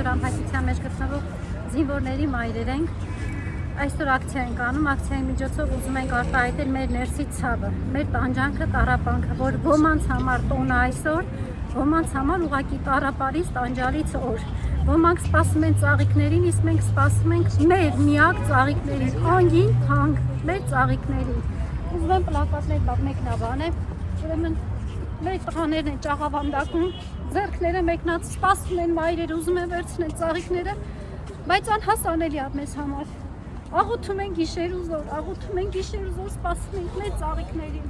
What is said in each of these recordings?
այսօր անհայտության մեջ գտնվող զինվորների մայրեր ենք։ Այսօր ակցիա ենք անում, ակցիայի միջոցով ուզում ենք արտահայտել մեր ներսի ցավը, մեր տանջանքը, տառապանքը, որ ոմանց համար տոնը այսօր, ոմանց համար ուղղակի տառապալից, տանջալից օր։ Ոմանք սպասում են ծաղիկներին, իսկ մենք սպասում ենք մեր միակ ծաղիկներին, անգին թանկ, մեր ծաղիկներին։ Ուզում եմ պլակատներ մեկնաբան է, ուրեմն մեր տղաներն են ճաղավանդակում, ձեռքները մեկնած սպասում են մայրերը, ուզում են վերցնել ծաղիկները, բայց անհասանելի է մեզ համար։ Աղոթում են գիշեր ու զոր, աղոթում են գիշեր ու զոր, սպասում ենք մեր ծաղիկներին։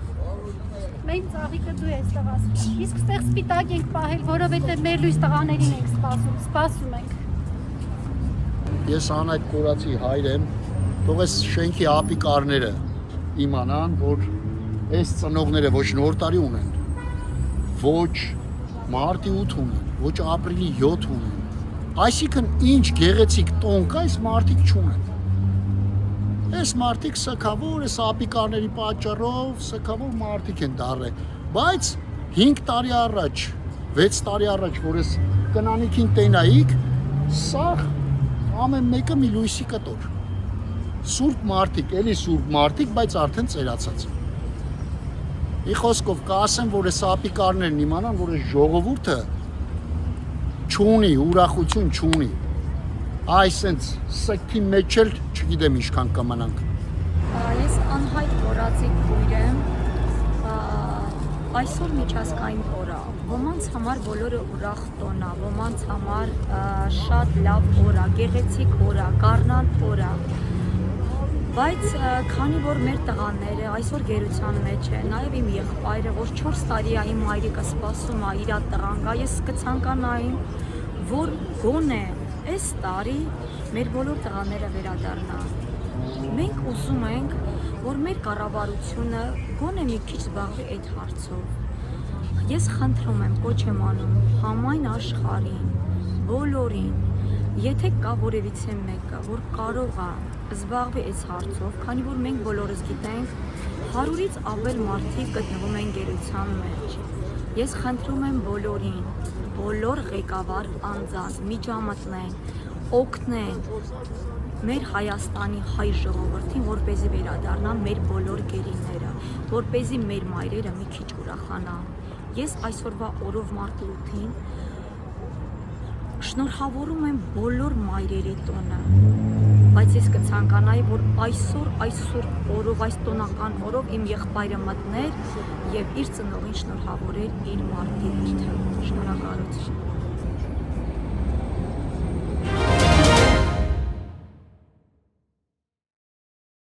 Մեր ծաղիկը դու ես տղաս, իսկ ստեղ սպիտակ ենք պահել, որովհետև մեր լույս տղաներին ենք սպասում ենք։ Ես Անայդ Կորացի հայր եմ, թող այս շենքի ապիկարները իմանան, որ այս ծնողները ոչ նոր տարի ունեն, ոչ մարտի 8 ունեն, ոչ ապրիլի 7 ունեն, այսինքն ինչ գեղեցիկ տոն կա, այս մարդիկ չունեն։ Այս մարդիկ սքավոր, այս ապիկարների պատճառով սքավոր մարդիկ են դառել, բայց 5 տարի առաջ, 6 տարի առաջ, որ ես կնանիքին տենայիք, սա ամեն մեկը մի լույսի կտոր։ Սուրբ մարդիկ, էլի սուրբ մարդիկ, բայց արդեն ծերացած։ Մի խոսքով կասեմ, որ այս ապիկարներն իմանան, որ այս ժողովուրդը չունի, ուրախություն չունի։ Այս հենց սեքի մեջ էլ չգիտեմ ինչքան կմնանք։ Ես Անհայտ Կորացի քույր եմ, այսօր միջազգային օր է, ոմանց համար բոլորը ուրախ տոն է, ոմանց համար շատ լավ օր է, գեղեցիկ օր է, գառնան օր է, բայց քանի որ մեր տղաները այսօր գերության մեջ է, նաև իմ եղբայրը, որ 4 տարի է իմ մայրիկը սպասում է իր տղան գա, ես կցանկանայինոր գոնե այս տարի մեր բոլոր տղաները վերադառնան։ Մենք ուզում ենք, որ մեր կառավարությունը գոնե մի քիչ զբաղվի այդ հարցով։ Ես խնդրում եմ, կոչ եմ անում համայն աշխարհին, բոլորին, եթե կա որևիցե մեկը, որ կարող է զբաղվի այս հարցով, քանի որ մենք բոլորս գիտենք, 100-ից ավել մարդիկ գտնվում են գերության մեջ։ Ես խնդրում եմ բոլորին, բոլոր ղեկավար անձանց միջամտեն, օգնեն մեր Հայաստանի հայ ժողովրդին, որպեսզի վերադառնան մեր բոլոր գերիները, որպեսզի մեր մայրերը մի քիչ ուրախանան։ Ես այսօրվա օրով մարտի 8-ին շնորհավորում եմ բոլոր մայրերի տոնը, բայց ես կցանկանայի, որ այսօր օրով, այս տոնական օրով իմ եղբայրը մտներ եւ իր ծնողին շնորհավորեր իր մարտի 8-ը։ Շնորհակալություն։